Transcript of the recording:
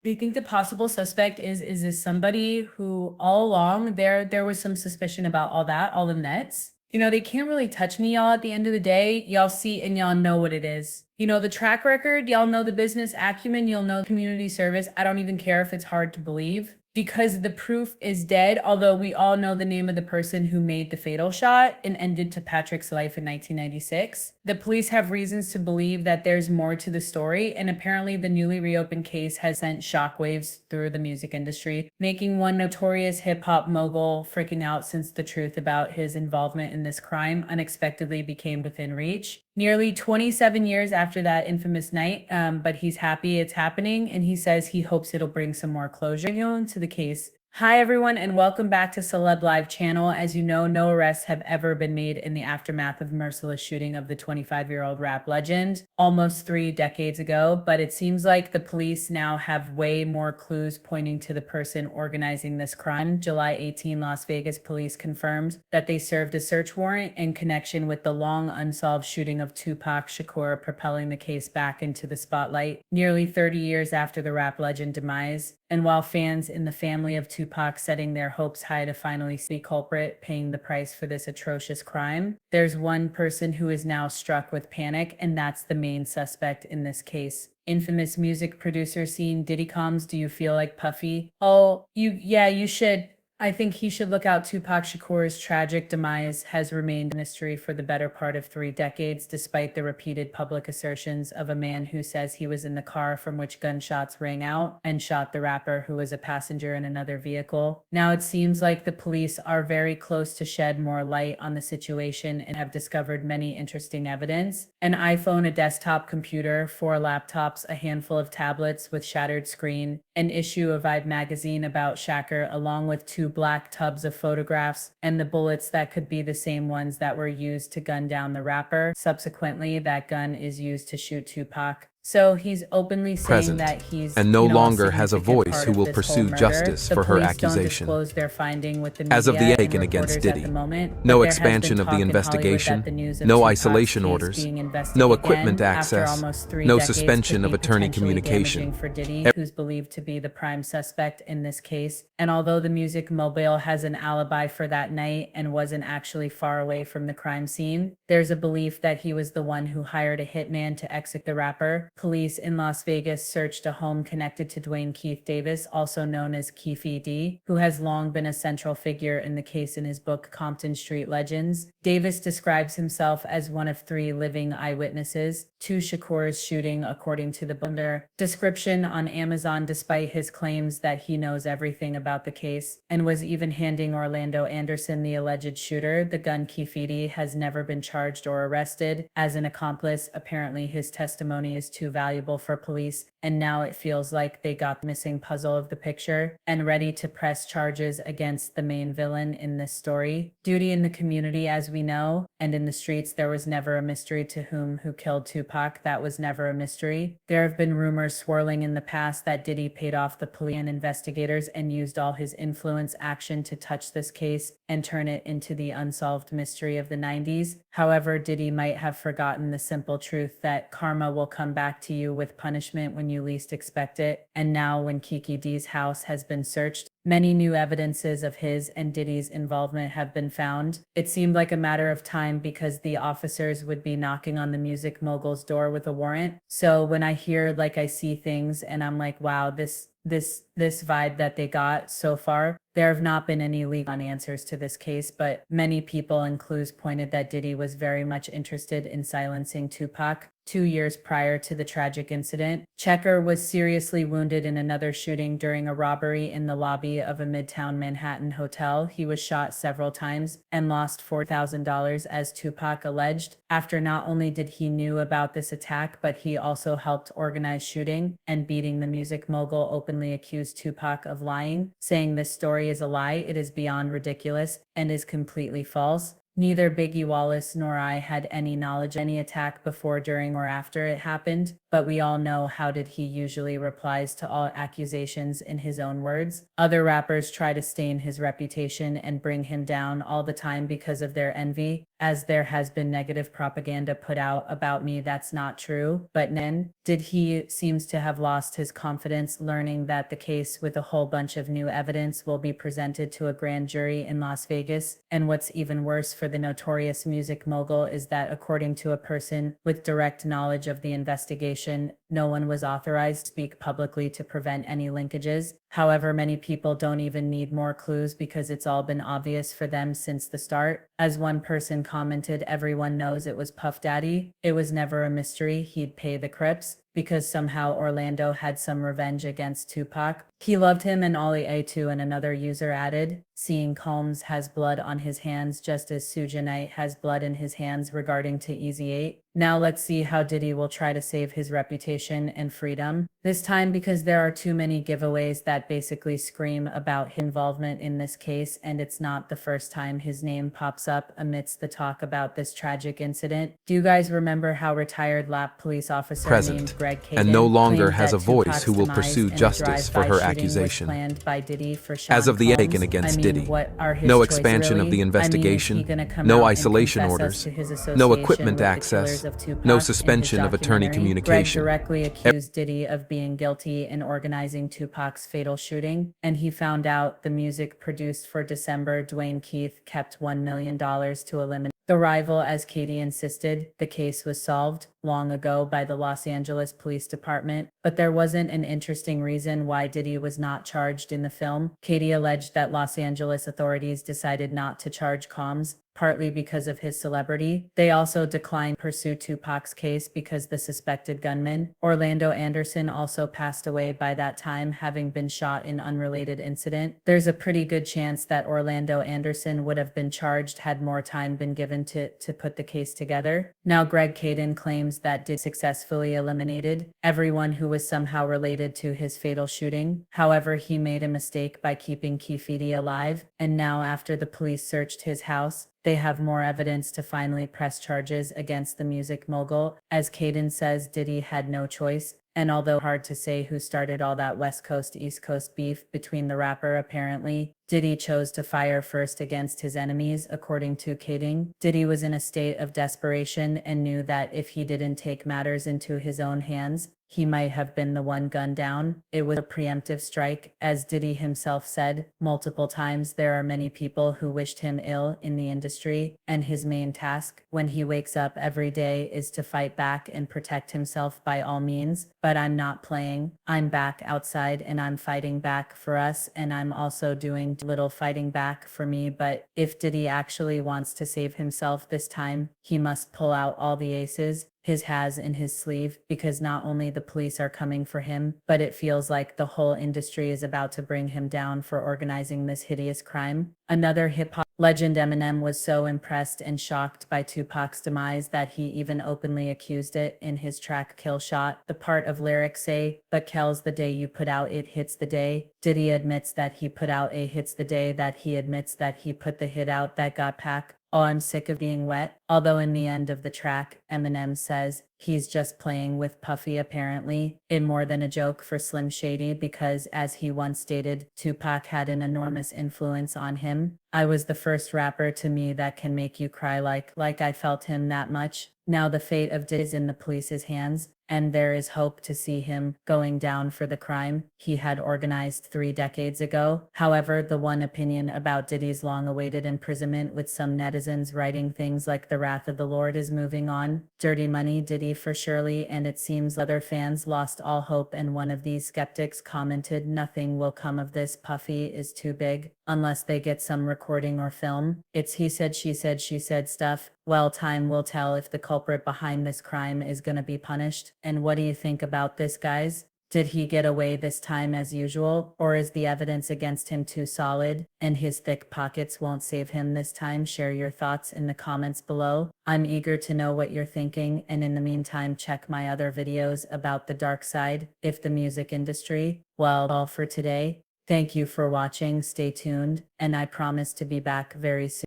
They think the possible suspect is this somebody who all along there was some suspicion about all that, all the nets. They can't really touch me, y'all. At the end of the day, y'all see and y'all know what it is. The track record, y'all know the business acumen, you'll know community service. I don't even care if it's hard to believe because the proof is dead, although we all know the name of the person who made the fatal shot and ended Patrick's life in 1996. The police have reasons to believe that there's more to the story, and apparently the newly reopened case has sent shockwaves through the music industry, making one notorious hip-hop mogul freaking out since the truth about his involvement in this crime unexpectedly became within reach. Nearly 27 years after that infamous night, but he's happy it's happening, and he says he hopes it'll bring some more closure to the case. Hi everyone and welcome back to Celeb Live channel. As you know, no arrests have ever been made in the aftermath of merciless shooting of the 25-year-old rap legend almost 3 decades ago, but it seems like the police now have way more clues pointing to the person organizing this crime. July 18, Las Vegas police confirmed that they served a search warrant in connection with the long unsolved shooting of Tupac Shakur, propelling the case back into the spotlight nearly 30 years after the rap legend demise. And while fans in the family of Tupac setting their hopes high to finally see the culprit paying the price for this atrocious crime, there's one person who is now struck with panic, and that's the main suspect in this case. Infamous music producer scene Diddy comes, do you feel like Puffy? Oh, you should. I think he should look out. Tupac Shakur's tragic demise has remained a mystery for the better part of 3 decades, despite the repeated public assertions of a man who says he was in the car from which gunshots rang out and shot the rapper who was a passenger in another vehicle. Now it seems like the police are very close to shed more light on the situation and have discovered many interesting evidence. An iPhone, a desktop computer, 4 laptops, a handful of tablets with shattered screen, an issue of Vibe magazine about Shakur, along with 2 black tubs of photographs, and the bullets that could be the same ones that were used to gun down the rapper. Subsequently, that gun is used to shoot Tupac. So he's openly saying Present, that he's and no a longer has a significant voice part who of will this whole pursue murder. justice The for her police accusation. don't disclose their finding with the media As of the and taken against reporters Diddy, at the moment, no but there has been expansion of talk the in Hollywood that investigation, the news of no Tupac's isolation case orders, being investigated no equipment again after access, almost 3 no decades suspension could of be attorney potentially communication. damaging for Diddy, who's believed to be the prime suspect in this case. And although the music mobile has an alibi for that night and wasn't actually far away from the crime scene, there's a belief that he was the one who hired a hitman to execute the rapper. Police in Las Vegas searched a home connected to Dwayne Keith Davis, also known as Keefy D, who has long been a central figure in the case in his book Compton Street Legends. Davis describes himself as one of 3 living eyewitnesses to Shakur's shooting, according to the Blunder description on Amazon, despite his claims that he knows everything about the case and was even handing Orlando Anderson, the alleged shooter, the gun. Keefy D has never been charged or arrested as an accomplice. Apparently his testimony is too valuable for police, and now it feels like they got the missing puzzle of the picture and ready to press charges against the main villain in this story. Duty in the community, as we know, and in the streets, there was never a mystery to who killed Tupac. That was never a mystery. There have been rumors swirling in the past that Diddy paid off the police and investigators and used all his influence action to touch this case and turn it into the unsolved mystery of the 90s. However, Diddy might have forgotten the simple truth that karma will come back to you with punishment when you least expect it. And now when Kiki D's house has been searched, many new evidences of his and Diddy's involvement have been found. It seemed like a matter of time because the officers would be knocking on the music mogul's door with a warrant. So when I hear, I see things and I'm like, wow, this vibe that they got so far, there have not been any legal answers to this case, but many people and clues pointed that Diddy was very much interested in silencing Tupac. 2 years prior to the tragic incident, Shakur was seriously wounded in another shooting during a robbery in the lobby of a Midtown Manhattan hotel. He was shot several times and lost $4,000, as Tupac alleged, after not only did he knew about this attack, but he also helped organize shooting and beating. The music mogul openly accused Tupac of lying, saying this story is a lie, it is beyond ridiculous, and is completely false. Neither Biggie Wallace nor I had any knowledge of any attack before, during, or after it happened, but we all know how did he usually replies to all accusations in his own words. Other rappers try to stain his reputation and bring him down all the time because of their envy, as there has been negative propaganda put out about me. That's not true. But then, he seems to have lost his confidence, learning that the case with a whole bunch of new evidence will be presented to a grand jury in Las Vegas. And what's even worse for the notorious music mogul is that, according to a person with direct knowledge of the investigation, no one was authorized to speak publicly to prevent any linkages. However, many people don't even need more clues because it's all been obvious for them since the start. As one person commented, everyone knows it was Puff Daddy. It was never a mystery he'd pay the Crips, because somehow Orlando had some revenge against Tupac. He loved him and Ollie A2. And another user added, seeing Combs has blood on his hands just as Suge Knight has blood in his hands regarding to Easy 8. Now let's see how Diddy will try to save his reputation and freedom. This time, because there are too many giveaways that basically scream about his involvement in this case, and it's not the first time his name pops up amidst the talk about this tragic incident. Do you guys remember how retired lap police officer named Greg Caden, and no longer has a voice, Tupac's who will demise pursue in a justice for her drive-by shooting accusation? was planned by Diddy for Sean As of the Combs? taken against Diddy, what are his no choices, expansion really? of the investigation, Is he gonna come no out and isolation confess us orders, to his no association equipment with the access, killers of Tupac no in his suspension of attorney documentary? communication. Greg directly accused Diddy of being guilty in organizing Tupac's fatal shooting, and he found out the music produced for December. Dwayne Keith kept $1 million to eliminate the rival. As Katie insisted, the case was solved long ago by the Los Angeles Police Department, but there wasn't an interesting reason why Diddy was not charged in the film. Katie alleged that Los Angeles authorities decided not to charge Combs, partly because of his celebrity. They also declined to pursue Tupac's case because the suspected gunman, Orlando Anderson, also passed away by that time, having been shot in unrelated incident. There's a pretty good chance that Orlando Anderson would have been charged had more time been given to put the case together. Now Greg Caden claims that Diddy successfully eliminated everyone who was somehow related to his fatal shooting. However, he made a mistake by keeping Kefidi alive, and now after the police searched his house, they have more evidence to finally press charges against the music mogul. As Caden says, Diddy had no choice. And although hard to say who started all that West Coast East Coast beef between the rapper, apparently Diddy chose to fire first against his enemies. According to Caden, Diddy was in a state of desperation and knew that if he didn't take matters into his own hands, he might have been the one gunned down. It was a preemptive strike. As Diddy himself said multiple times, there are many people who wished him ill in the industry, and his main task when he wakes up every day is to fight back and protect himself by all means. But I'm not playing. I'm back outside and I'm fighting back for us, and I'm also doing little fighting back for me. But if Diddy actually wants to save himself this time, he must pull out all the aces his has in his sleeve, because not only the police are coming for him, but it feels like the whole industry is about to bring him down for organizing this hideous crime. Another hip-hop legend, Eminem, was so impressed and shocked by Tupac's demise that he even openly accused it in his track Kill Shot. The part of lyrics say, "But Kells, the day you put out it hits the day." Diddy admits that he put out a hits the day that he admits that he put the hit out that got packed. "Oh, I'm sick of being wet." Although in the end of the track, Eminem says he's just playing with Puffy, apparently in more than a joke for Slim Shady, because as he once stated, Tupac had an enormous influence on him. "I was the first rapper to me that can make you cry like I felt him that much." Now the fate of Diddy is in the police's hands, and there is hope to see him going down for the crime he had organized 3 decades ago. However, the one opinion about Diddy's long-awaited imprisonment, with some netizens writing things like "the wrath of the Lord is moving on, dirty money Diddy for surely," and it seems other fans lost all hope, and one of these skeptics commented, "Nothing will come of this. Puffy is too big. Unless they get some recording or film. It's he said, she said stuff." Well, time will tell if the culprit behind this crime is gonna be punished. And what do you think about this, guys? Did he get away this time as usual, or is the evidence against him too solid, and his thick pockets won't save him this time? Share your thoughts in the comments below. I'm eager to know what you're thinking, and in the meantime, check my other videos about the dark side of the music industry. Well, all for today. Thank you for watching, stay tuned, and I promise to be back very soon.